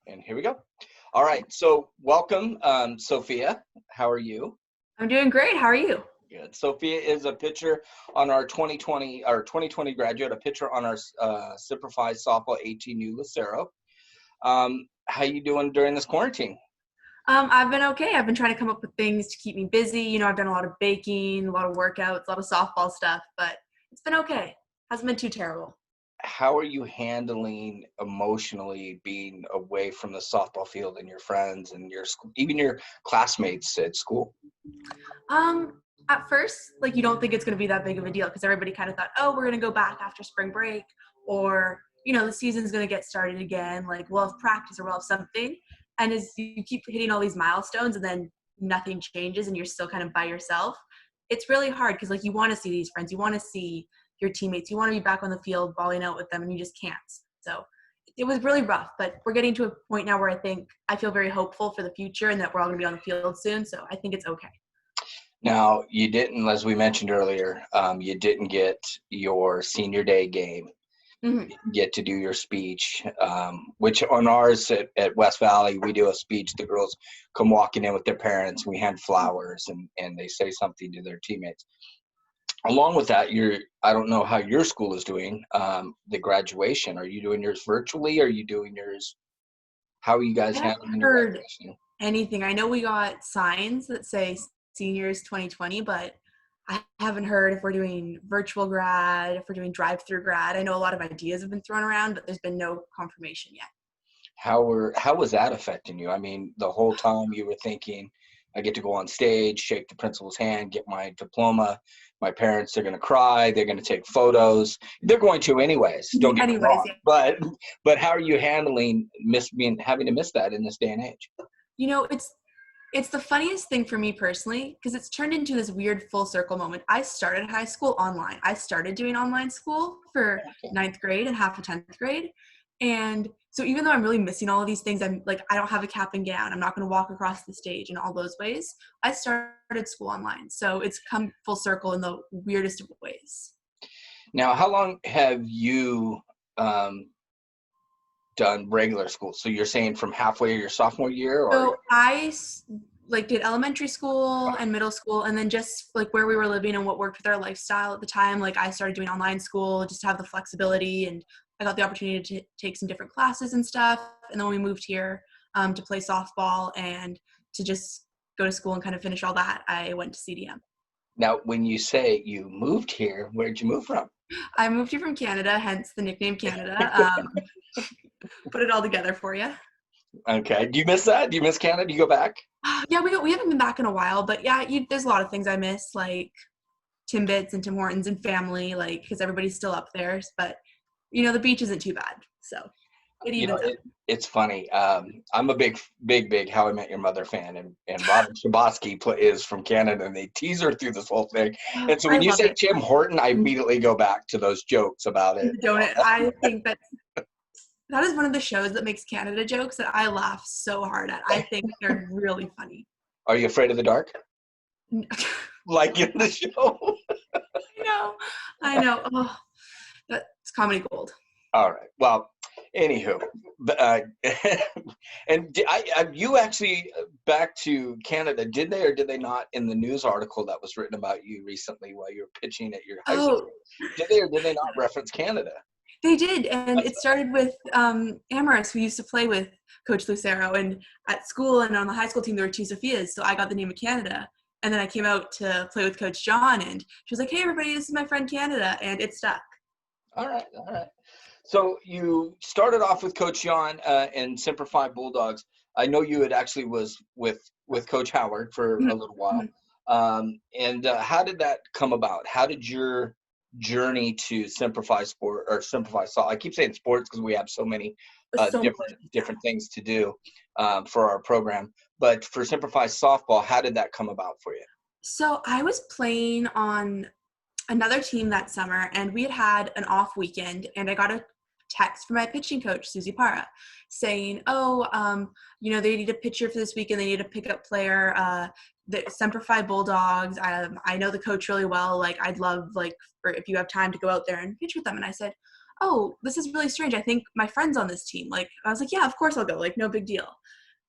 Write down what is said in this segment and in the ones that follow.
And here we go. All right. So welcome, Sophia. How are you? I'm doing great. How are you? Good. Sophia is a pitcher on our 2020 graduate, a pitcher on our Simplified Softball 18U Lucero. How you doing during this quarantine? I've been okay. I've been trying to come up with things to keep me busy. I've done a lot of baking, a lot of workouts, a lot of softball stuff, but it's been okay. Hasn't been too terrible. How are you handling emotionally being away from the softball field and your friends and your school, even your classmates at school? At first, you don't think it's going to be that big of a deal because everybody kind of thought, oh, we're going to go back after spring break, or, the season's going to get started again. We'll have practice or we'll have something. And as you keep hitting all these milestones and then nothing changes and you're still kind of by yourself, it's really hard because, you want to see these friends. You want to see your teammates. You want to be back on the field balling out with them, and you just can't. So it was really rough, but we're getting to a point now where I feel very hopeful for the future and that we're all going to be on the field soon. So I think it's okay. Now, you didn't, as we mentioned earlier, you didn't get your senior day game, get to do your speech, which on ours at West Valley, we do a speech. The girls come walking in with their parents. We hand flowers and they say something to their teammates. Along with that, I don't know how your school is doing the graduation. Are you doing yours virtually? Are you doing yours? How are you guys handling your graduation? Anything. I know we got signs that say seniors 2020, but I haven't heard if we're doing virtual grad, if we're doing drive-through grad. I know a lot of ideas have been thrown around, but there's been no confirmation yet. How was that affecting you? I mean, the whole time you were thinking, I get to go on stage, shake the principal's hand, get my diploma. My parents are going to cry. They're going to take photos. They're going to anyways. Don't get me wrong. Yeah. But how are you handling having to miss that in this day and age? It's the funniest thing for me personally because it's turned into this weird full circle moment. I started high school online. I started doing online school for 9th grade and half of 10th grade. And so even though I'm really missing all of these things, I don't have a cap and gown. I'm not going to walk across the stage in all those ways. I started school online. So it's come full circle in the weirdest of ways. Now, how long have you done regular school? So you're saying from halfway your sophomore year? Or? So I did elementary school and middle school, and then just where we were living and what worked with our lifestyle at the time, I started doing online school just to have the flexibility, and I got the opportunity to take some different classes and stuff. And then when we moved here to play softball and to just go to school and kind of finish all that, I went to CDM. Now, when you say you moved here, where'd you move from? I moved here from Canada, hence the nickname Canada. Put it all together for you. Okay. Do you miss that? Do you miss Canada? Do you go back? Yeah, we haven't been back in a while, but yeah, there's a lot of things I miss, like Timbits and Tim Hortons and family, because everybody's still up there. But the beach isn't too bad, so it evens out. It's funny. I'm a big How I Met Your Mother fan, and Robin Shabosky is from Canada, and they tease her through this whole thing. And so when you say Tim Horton, I immediately go back to those jokes about it. Don't it? I think that is one of the shows that makes Canada jokes that I laugh so hard at. I think they're really funny. Are you afraid of the dark? No. Like in the show? I know. Oh, that's comedy gold. All right. Well, anywho, and you actually back to Canada, did they or did they not, in the news article that was written about you recently while you were pitching at your high school? Did they or did they not reference Canada? They did, and it started with Amaris, who used to play with Coach Lucero, and at school and on the high school team there were 2 Sophias, so I got the name of Canada. And then I came out to play with Coach John, and she was like, "Hey, everybody, this is my friend Canada," and it stuck. All right. So you started off with Coach John and Semper Fi Bulldogs. I know you had actually was with Coach Howard for a little while. And how did that come about? How did your journey to Simplify Sport or Simplify Softball? I keep saying sports because we have so many different things to do for our program. But for Simplify Softball, how did that come about for you? So I was playing on another team that summer, and we had an off weekend, and I got a text from my pitching coach, Susie Para, saying, they need a pitcher for this weekend. They need a pickup player. The Semper Fi Bulldogs. I know the coach really well. I'd love, if you have time to go out there and pitch with them. And I said, oh, this is really strange. I think my friend's on this team. Like, I was like, yeah, of course I'll go. Like, no big deal.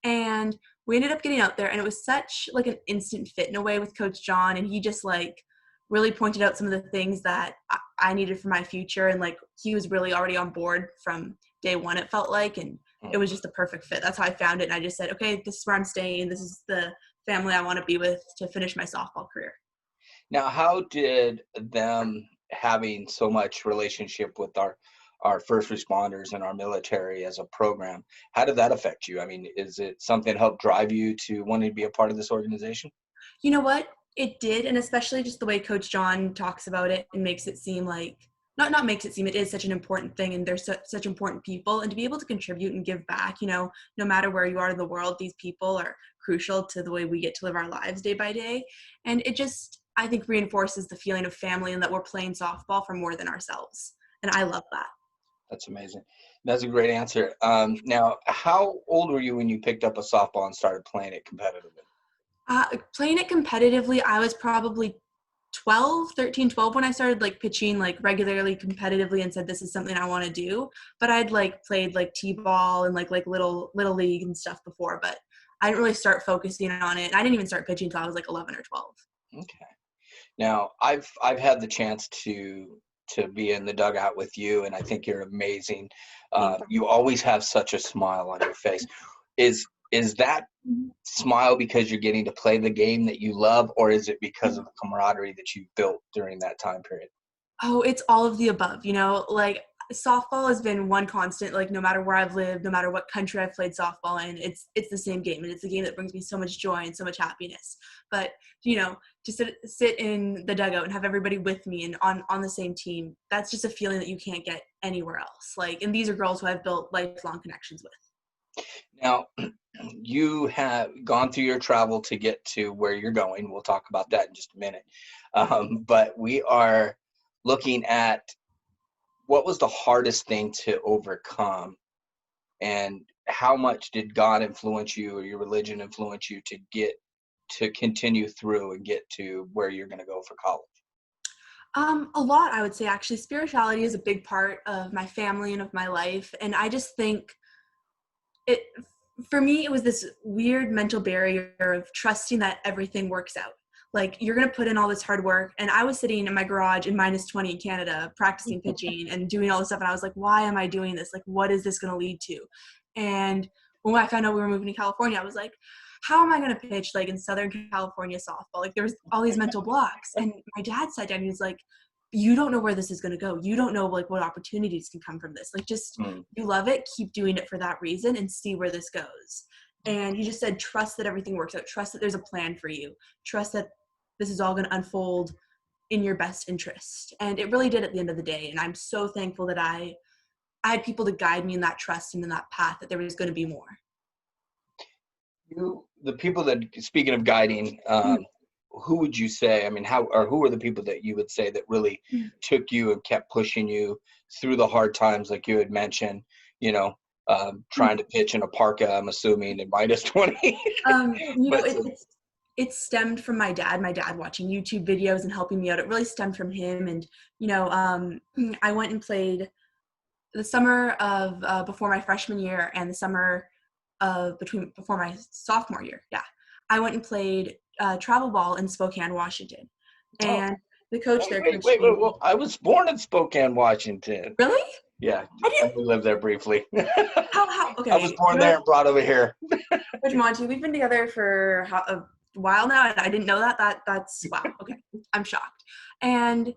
And we ended up getting out there, and it was such like an instant fit in a way with Coach John. And he just like really pointed out some of the things that I needed for my future. And like, he was really already on board from day one, it felt like. And it was just a perfect fit. That's how I found it. And I just said, okay, this is where I'm staying. This is the family I want to be with to finish my softball career. Now, how did them having so much relationship with our first responders and our military as a program, how did that affect you? I mean, is it something that helped drive you to wanting to be a part of this organization? You know what? It did, and especially just the way Coach John talks about it and makes it seem like not makes it seem, it is such an important thing, and they're such important people, and to be able to contribute and give back, no matter where you are in the world, these people are crucial to the way we get to live our lives day by day. And it just, I think, reinforces the feeling of family and that we're playing softball for more than ourselves. And I love that. That's amazing. That's a great answer. Now, how old were you when you picked up a softball and started playing it competitively? Playing it competitively, I was probably 12 when I started like pitching like regularly competitively and said, this is something I want to do. But I'd like played like t-ball and like little league and stuff before, but I didn't really start focusing on it. I didn't even start pitching until I was like 11 or 12. Okay. Now, I've had the chance to be in the dugout with you, and I think you're amazing. You always have such a smile on your face. Is that smile because you're getting to play the game that you love, or is it because of the camaraderie that you built during that time period? Oh, it's all of the above, like softball has been one constant, like no matter where I've lived, no matter what country I've played softball in, it's the same game. And it's a game that brings me so much joy and so much happiness. But, to sit in the dugout and have everybody with me and on the same team, that's just a feeling that you can't get anywhere else. Like, and these are girls who I've built lifelong connections with. Now, you have gone through your travel to get to where you're going. We'll talk about that in just a minute. But we are looking at what was the hardest thing to overcome, and how much did God influence you or your religion influence you to continue through and get to where you're going to go for college? A lot, I would say. Actually, spirituality is a big part of my family and of my life. And I just think for me, it was this weird mental barrier of trusting that everything works out. Like, you're going to put in all this hard work. And I was sitting in my garage in -20 in Canada, practicing pitching and doing all this stuff. And I was like, why am I doing this? Like, what is this going to lead to? And when I found out we were moving to California, I was like, how am I going to pitch like in Southern California softball? Like, there was all these mental blocks. And my dad sat down and he was like, you don't know where this is going to go. You don't know like what opportunities can come from this. Like, just, you love it, keep doing it for that reason and see where this goes. And he just said, trust that everything works out. Trust that there's a plan for you. Trust that this is all going to unfold in your best interest. And it really did at the end of the day. And I'm so thankful that I had people to guide me in that trust and in that path, that there was going to be more. The people that, speaking of guiding, who would you say, I mean, who are the people that you would say that really took you and kept pushing you through the hard times, like you had mentioned, trying to pitch in a parka, I'm assuming, in -20? It stemmed from my dad watching YouTube videos and helping me out. It really stemmed from him. And, I went and played the summer of before my freshman year and the summer of before my sophomore year. Yeah. I went and played travel ball in Spokane, Washington. And the coach there. Wait. Well, I was born in Spokane, Washington. Really? Yeah. We lived there briefly. How? Okay. I was born there and brought over here. Coach Monty, we've been together for a while now, and I didn't know that. That's wow. Okay. I'm shocked. And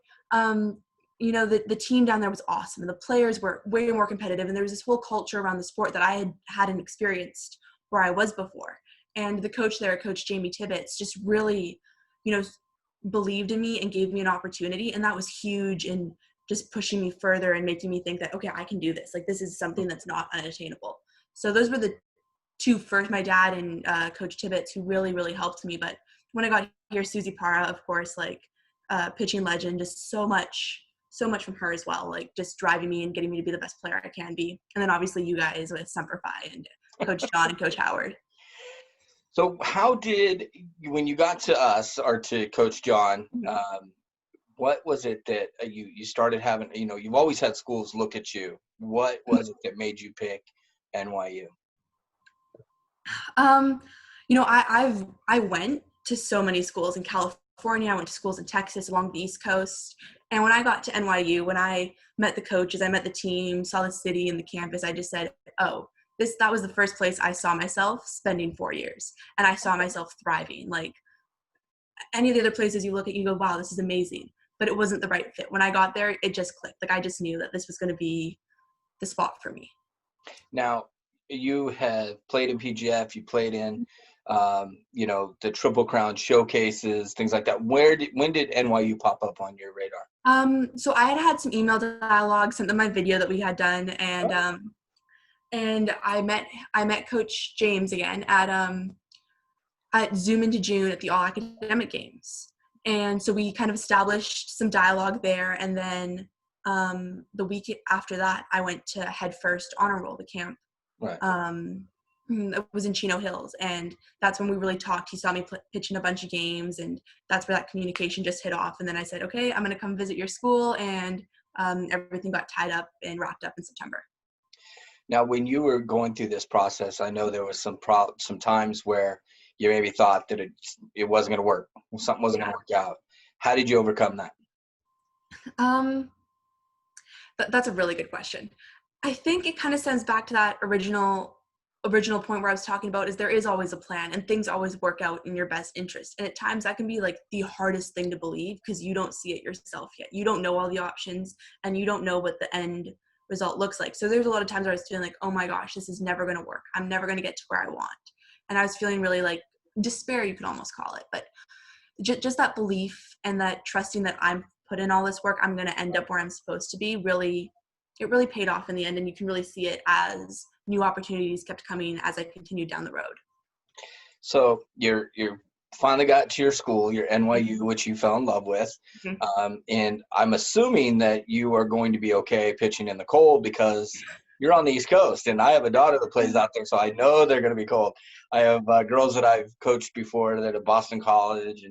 the team down there was awesome, and the players were way more competitive, and there was this whole culture around the sport that I hadn't experienced where I was before. And the coach there, Coach Jamie Tibbetts, just really, believed in me and gave me an opportunity. And that was huge in just pushing me further and making me think that, okay, I can do this. Like, this is something that's not unattainable. So those were the two first, my dad and Coach Tibbetts, who really, really helped me. But when I got here, Susie Para, of course, like pitching legend, just so much from her as well, like just driving me and getting me to be the best player I can be. And then obviously you guys with Semper and Coach John and Coach Howard. So how did, when you got to us, or to Coach John, What was it that you started having, you've always had schools look at you. What was it that made you pick NYU? Um, I went to so many schools in California. I went to schools in Texas along the East Coast. And when I got to NYU, when I met the coaches, I met the team, saw the city and the campus, I just said, oh, that was the first place I saw myself spending 4 years. And I saw myself thriving. Like any of the other places you look at, you go, wow, this is amazing. But it wasn't the right fit. When I got there, it just clicked. Like I just knew that this was going to be the spot for me. Now, you have played in PGF, you played in, the Triple Crown showcases, things like that. When did NYU pop up on your radar? So I had some email dialogue, sent them my video that we had done, and I met Coach James again at Zoom into June at the All Academic Games, and so we kind of established some dialogue there, and then the week after that, I went to Head First Honor Roll, the camp. Right. It was in Chino Hills, and that's when we really talked. He saw me pitch in a bunch of games, and that's where that communication just hit off. And then I said, okay, I'm going to come visit your school, and everything got tied up and wrapped up in September. Now, when you were going through this process, I know there was some times where you maybe thought that it wasn't going to work, something wasn't going to work out. How did you overcome that? That's a really good question. I think it kind of stems back to that original point where I was talking about is there is always a plan and things always work out in your best interest. And at times that can be like the hardest thing to believe because you don't see it yourself yet. You don't know all the options and you don't know what the end result looks like. So there's a lot of times where I was feeling like, oh my gosh, this is never going to work. I'm never going to get to where I want. And I was feeling really like despair, you could almost call it. But just that belief and that trusting that I'm put in all this work, I'm going to end up where I'm supposed to be, it really paid off in the end. And you can really see it as new opportunities kept coming as I continued down the road. So you're finally got to your school, your NYU, which you fell in love with. Mm-hmm. And I'm assuming that you are going to be okay pitching in the cold because you're on the East Coast. And I have a daughter that plays out there, so I know they're going to be cold. I have girls that I've coached before that at Boston College,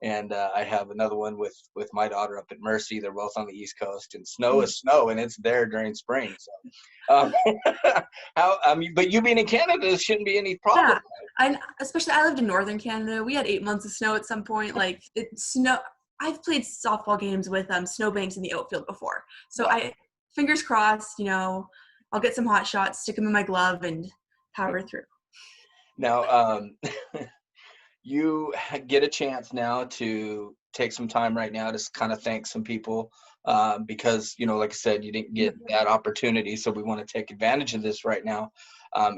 and I have another one with my daughter up at Mercy. They're both on the East Coast, and snow is snow, and it's there during spring. So, but you being in Canada, there shouldn't be any problem. Yeah, especially I lived in northern Canada. We had 8 months of snow at some point. Like I've played softball games with snowbanks in the outfield before. So fingers crossed, I'll get some hot shots, stick them in my glove, and power through. Now, you get a chance now to take some time right now to kind of thank some people because, like I said, you didn't get that opportunity. So we want to take advantage of this right now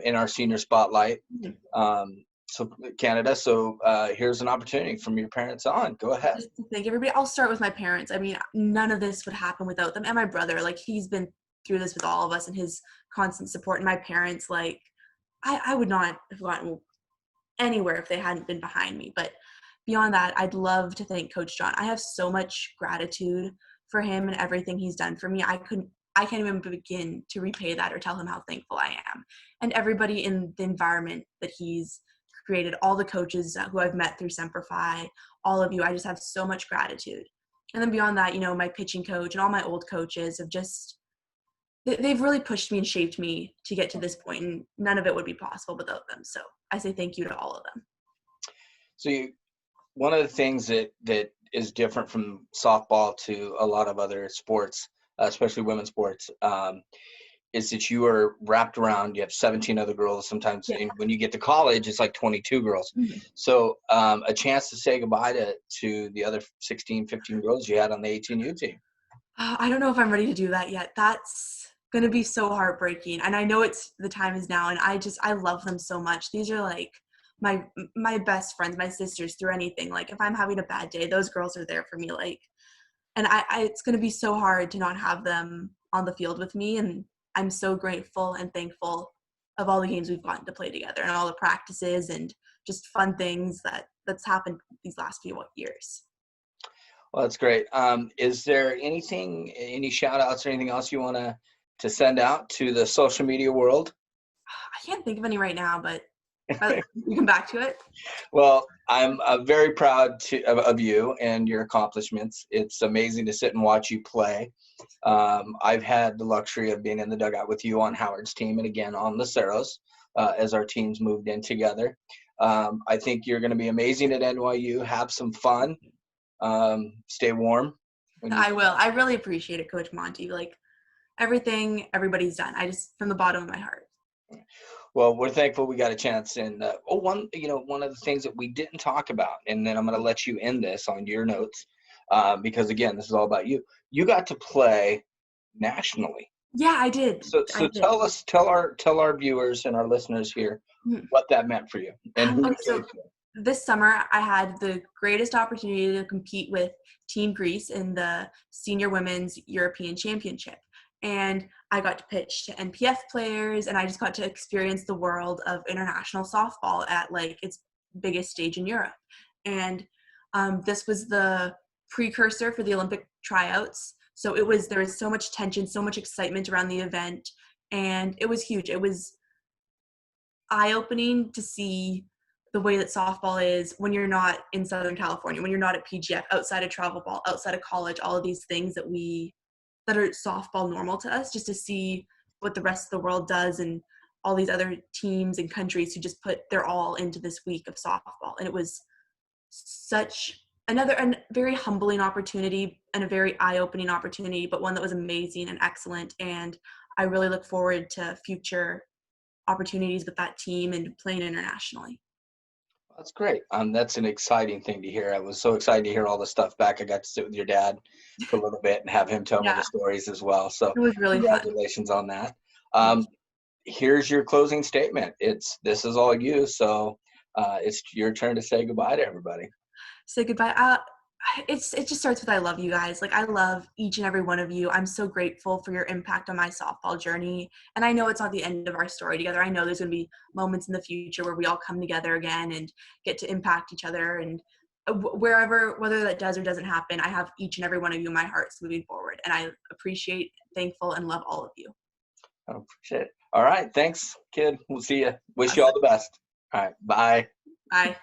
in our senior spotlight. So Canada. So here's an opportunity from your parents on. Go ahead. Just to thank everybody. I'll start with my parents. I mean, none of this would happen without them. And my brother, like he's been through this with all of us and his constant support. And my parents, like I would not have gotten anywhere if they hadn't been behind me. But beyond that, I'd love to thank Coach John. I have so much gratitude for him and everything he's done for me. I can't even begin to repay that or tell him how thankful I am. And everybody in the environment that he's created, all the coaches who I've met through Semper Fi, all of you, I just have so much gratitude. And then beyond that, my pitching coach and all my old coaches have they've really pushed me and shaped me to get to this point, and none of it would be possible without them. So I say thank you to all of them. So one of the things that is different from softball to a lot of other sports, especially women's sports, is that you are wrapped around, you have 17 other girls sometimes. Yeah. And when you get to college, it's like 22 girls. Mm-hmm. So a chance to say goodbye to the other 16, 15 girls you had on the 18U team. I don't know if I'm ready to do that yet. That's going to be so heartbreaking. And I know the time is now, and I love them so much. These are like my best friends, my sisters through anything. Like if I'm having a bad day, those girls are there for me. Like, and it's going to be so hard to not have them on the field with me. And I'm so grateful and thankful of all the games we've gotten to play together and all the practices and just fun things that's happened these last few years. Well, that's great. Is there any shout outs or anything else you want to send out to the social media world? I can't think of any right now, but You come back to it. Well, I'm very proud of you and your accomplishments. It's amazing to sit and watch you play. I've had the luxury of being in the dugout with you on Howard's team and again on Lucero's as our teams moved in together. I think you're going to be amazing at NYU. Have some fun. Stay warm. I will. I really appreciate it, Coach Monty. Like everything everybody's done. I just, from the bottom of my heart. Well, we're thankful we got a chance. And one of the things that we didn't talk about, and then I'm going to let you end this on your notes, because again, this is all about you. You got to play nationally. Yeah, I did. So tell our viewers and our listeners here what that meant for you and who you played for. This summer, I had the greatest opportunity to compete with Team Greece in the Senior Women's European Championship. And I got to pitch to NPF players, and I just got to experience the world of international softball at like its biggest stage in Europe. And this was the precursor for the Olympic tryouts. So there was so much tension, so much excitement around the event, and it was huge. It was eye-opening to see the way that softball is when you're not in Southern California, when you're not at PGF, outside of travel ball, outside of college, all of these things that are softball normal to us, just to see what the rest of the world does and all these other teams and countries who just put their all into this week of softball. And it was such a very humbling opportunity and a very eye-opening opportunity, but one that was amazing and excellent. And I really look forward to future opportunities with that team and playing internationally. That's great. That's an exciting thing to hear. I was so excited to hear all the stuff back. I got to sit with your dad for a little bit and have him tell me the stories as well. So it was really congratulations on that. Here's your closing statement. This is all you. So it's your turn to say goodbye to everybody. Say goodbye. It just starts with I love you guys. Like, I love each and every one of you. I'm so grateful for your impact on my softball journey. And I know it's not the end of our story together. I know there's going to be moments in the future where we all come together again and get to impact each other. And whether that does or doesn't happen, I have each and every one of you in my hearts moving forward. And I appreciate, thankful, and love all of you. I appreciate it. All right. Thanks, kid. We'll see you. Wish you all the best. All right. Bye. Bye.